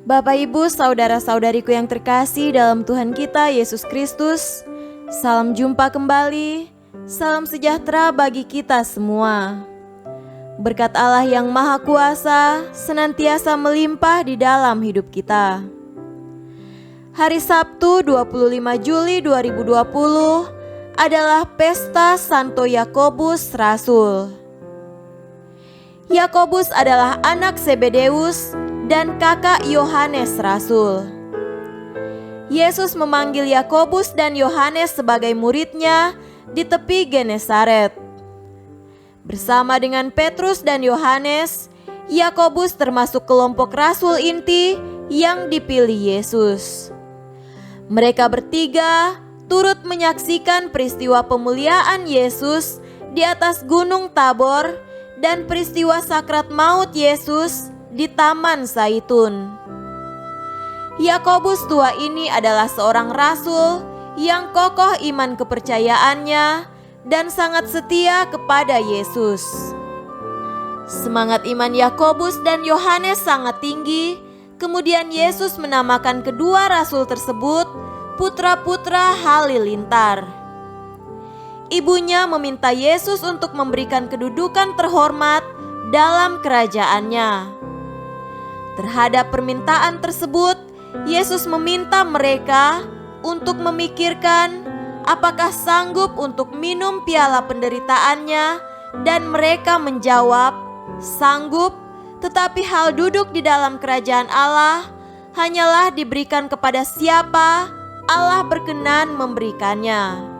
Bapak, Ibu, saudara-saudariku yang terkasih dalam Tuhan kita Yesus Kristus, salam jumpa kembali, salam sejahtera bagi kita semua. Berkat Allah yang Maha Kuasa senantiasa melimpah di dalam hidup kita. Hari Sabtu 25 Juli 2020 adalah Pesta Santo Yakobus Rasul. Yakobus adalah anak Zebedeus dan kakak Yohanes Rasul. Yesus memanggil Yakobus dan Yohanes sebagai muridnya di tepi Genesaret. Bersama dengan Petrus dan Yohanes, Yakobus termasuk kelompok rasul inti yang dipilih Yesus. Mereka bertiga turut menyaksikan peristiwa pemuliaan Yesus di atas Gunung Tabor dan peristiwa sakrat maut Yesus di Taman Zaitun. Yakobus tua ini adalah seorang rasul yang kokoh iman kepercayaannya dan sangat setia kepada Yesus. Semangat iman Yakobus dan Yohanes sangat tinggi. Kemudian Yesus menamakan kedua rasul tersebut putra-putra halilintar. Ibunya meminta Yesus untuk memberikan kedudukan terhormat dalam kerajaannya. Terhadap permintaan tersebut, Yesus meminta mereka untuk memikirkan apakah sanggup untuk minum piala penderitaannya, dan mereka menjawab, "Sanggup, tetapi hal duduk di dalam kerajaan Allah hanyalah diberikan kepada siapa Allah berkenan memberikannya."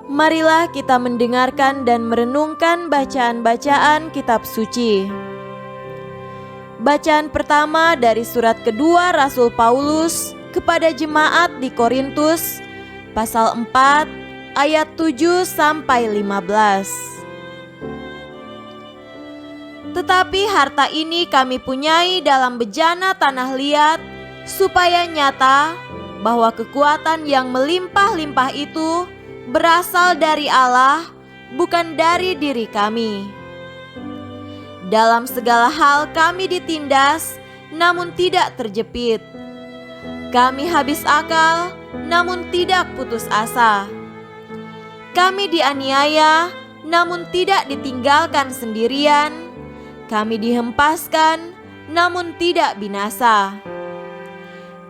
Marilah kita mendengarkan dan merenungkan bacaan-bacaan kitab suci. Bacaan pertama dari surat kedua Rasul Paulus kepada jemaat di Korintus, pasal 4 ayat 7 sampai 15. Tetapi harta ini kami punyai dalam bejana tanah liat, supaya nyata bahwa kekuatan yang melimpah-limpah itu berasal dari Allah, bukan dari diri kami. Dalam segala hal kami ditindas, namun tidak terjepit. Kami habis akal, namun tidak putus asa. Kami dianiaya, namun tidak ditinggalkan sendirian. Kami dihempaskan, namun tidak binasa.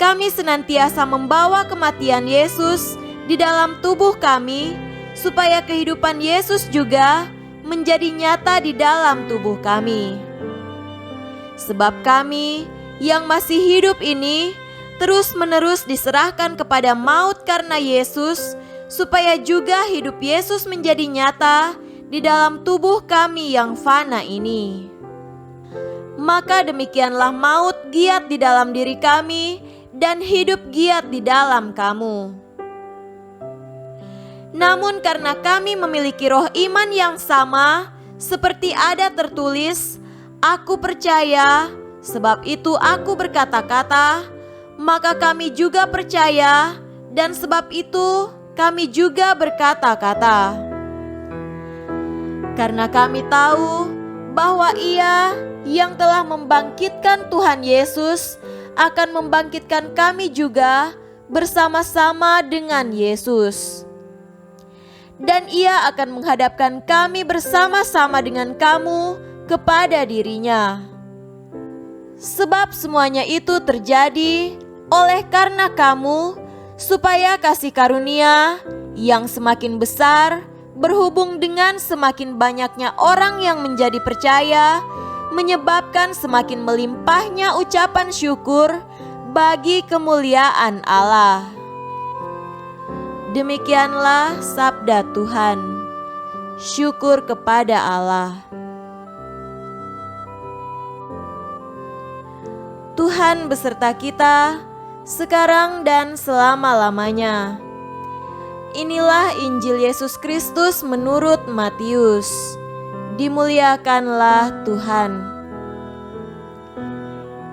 Kami senantiasa membawa kematian Yesus di dalam tubuh kami, supaya kehidupan Yesus juga menjadi nyata di dalam tubuh kami. Sebab kami yang masih hidup ini terus-menerus diserahkan kepada maut karena Yesus, supaya juga hidup Yesus menjadi nyata di dalam tubuh kami yang fana ini. Maka demikianlah maut giat di dalam diri kami, dan hidup giat di dalam kamu. Namun karena kami memiliki roh iman yang sama, seperti ada tertulis, "Aku percaya, sebab itu aku berkata-kata," maka kami juga percaya, dan sebab itu kami juga berkata-kata. Karena kami tahu bahwa Ia yang telah membangkitkan Tuhan Yesus akan membangkitkan kami juga bersama-sama dengan Yesus. Dan Ia akan menghadapkan kami bersama-sama dengan kamu kepada diri-Nya. Sebab semuanya itu terjadi oleh karena kamu, supaya kasih karunia yang semakin besar berhubung dengan semakin banyaknya orang yang menjadi percaya, menyebabkan semakin melimpahnya ucapan syukur bagi kemuliaan Allah. Demikianlah sabda Tuhan. Syukur kepada Allah. Tuhan beserta kita sekarang dan selama-lamanya. Inilah Injil Yesus Kristus menurut Matius. Dimuliakanlah Tuhan.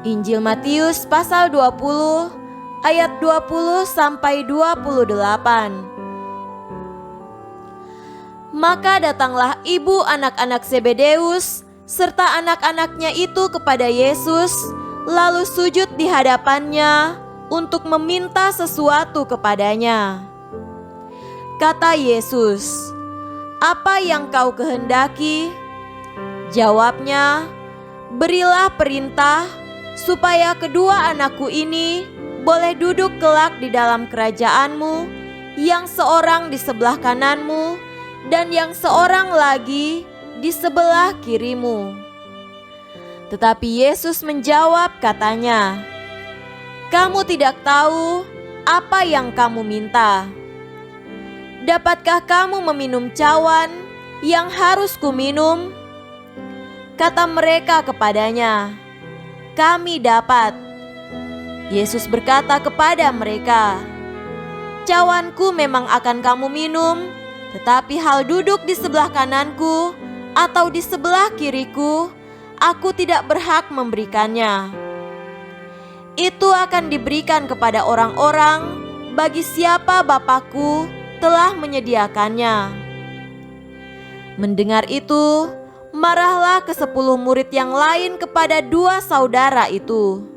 Injil Matius pasal 20 ayat 20 sampai 28. Maka datanglah ibu anak-anak Zebedeus serta anak-anaknya itu kepada Yesus, lalu sujud di hadapannya untuk meminta sesuatu kepadanya. Kata Yesus, "Apa yang kau kehendaki?" Jawabnya, "Berilah perintah supaya kedua anakku ini boleh duduk kelak di dalam kerajaan-Mu, yang seorang di sebelah kanan-Mu dan yang seorang lagi di sebelah kiri-Mu." Tetapi Yesus menjawab katanya, "Kamu tidak tahu apa yang kamu minta. Dapatkah kamu meminum cawan yang harus kuminum?" Kata mereka kepadanya, "Kami dapat." Yesus berkata kepada mereka, "Cawanku memang akan kamu minum, tetapi hal duduk di sebelah kananku atau di sebelah kiriku, aku tidak berhak memberikannya. Itu akan diberikan kepada orang-orang bagi siapa Bapakku telah menyediakannya." Mendengar itu, marahlah ke-10 murid yang lain kepada 2 saudara itu.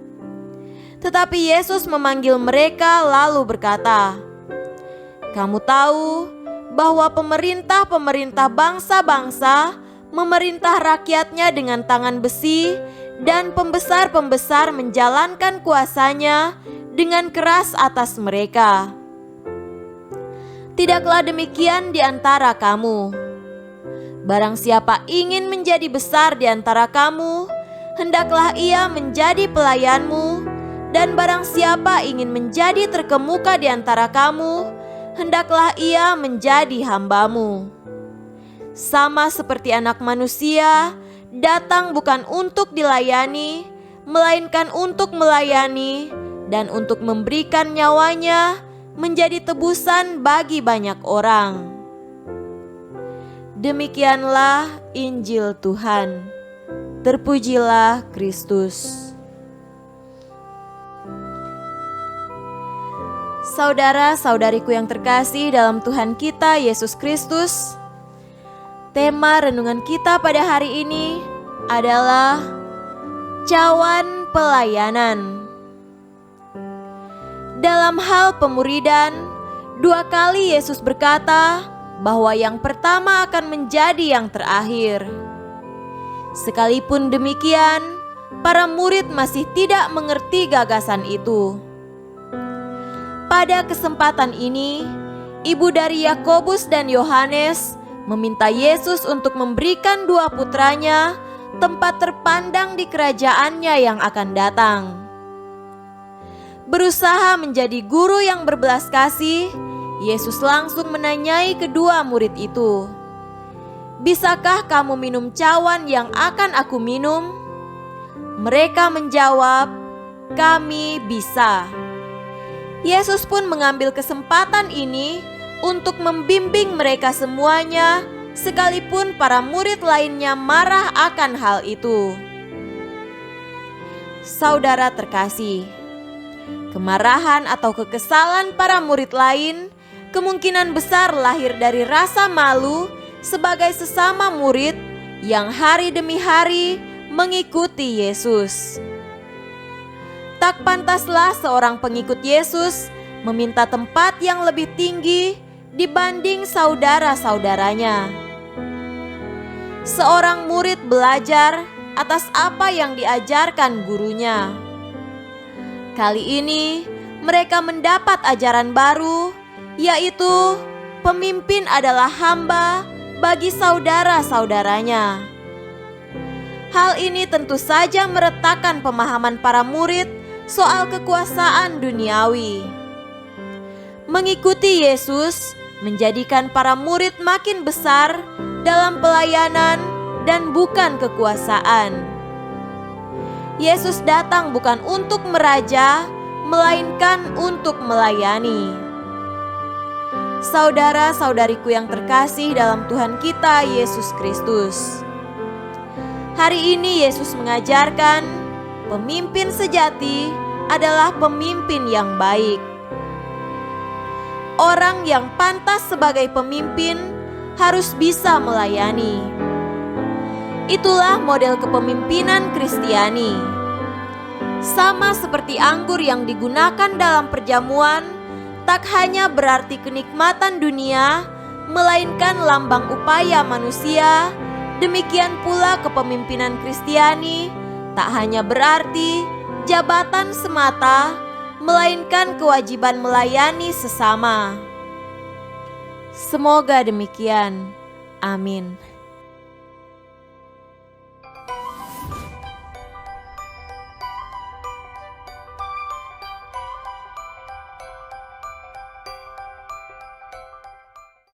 Tetapi Yesus memanggil mereka lalu berkata, "Kamu tahu bahwa pemerintah-pemerintah bangsa-bangsa memerintah rakyatnya dengan tangan besi, dan pembesar-pembesar menjalankan kuasanya dengan keras atas mereka. Tidaklah demikian di antara kamu. Barang siapa ingin menjadi besar di antara kamu, hendaklah ia menjadi pelayanmu, dan barang siapa ingin menjadi terkemuka di antara kamu, hendaklah ia menjadi hambamu. Sama seperti Anak Manusia datang bukan untuk dilayani, melainkan untuk melayani dan untuk memberikan nyawanya menjadi tebusan bagi banyak orang." Demikianlah Injil Tuhan. Terpujilah Kristus. Saudara-saudariku yang terkasih dalam Tuhan kita Yesus Kristus, tema renungan kita pada hari ini adalah cawan pelayanan. Dalam hal pemuridan, 2 kali Yesus berkata bahwa yang pertama akan menjadi yang terakhir. Sekalipun demikian, para murid masih tidak mengerti gagasan itu. Pada kesempatan ini, ibu dari Yakobus dan Yohanes meminta Yesus untuk memberikan 2 putranya tempat terpandang di kerajaannya yang akan datang. Berusaha menjadi guru yang berbelas kasih, Yesus langsung menanyai kedua murid itu, "Bisakah kamu minum cawan yang akan aku minum?" Mereka menjawab, "Kami bisa." Yesus pun mengambil kesempatan ini untuk membimbing mereka semuanya, sekalipun para murid lainnya marah akan hal itu. Saudara terkasih, kemarahan atau kekesalan para murid lain kemungkinan besar lahir dari rasa malu sebagai sesama murid yang hari demi hari mengikuti Yesus. Tak pantaslah seorang pengikut Yesus meminta tempat yang lebih tinggi dibanding saudara-saudaranya. Seorang murid belajar atas apa yang diajarkan gurunya. Kali ini mereka mendapat ajaran baru, yaitu pemimpin adalah hamba bagi saudara-saudaranya. Hal ini tentu saja meretakkan pemahaman para murid soal kekuasaan duniawi. Mengikuti Yesus menjadikan para murid makin besar dalam pelayanan dan bukan kekuasaan. Yesus datang bukan untuk meraja, melainkan untuk melayani. Saudara-saudariku yang terkasih dalam Tuhan kita Yesus Kristus, hari ini Yesus mengajarkan pemimpin sejati adalah pemimpin yang baik. Orang yang pantas sebagai pemimpin harus bisa melayani. Itulah model kepemimpinan Kristiani. Sama seperti anggur yang digunakan dalam perjamuan, tak hanya berarti kenikmatan dunia, melainkan lambang upaya manusia. Demikian pula kepemimpinan Kristiani tak hanya berarti jabatan semata, melainkan kewajiban melayani sesama. Semoga demikian. Amin.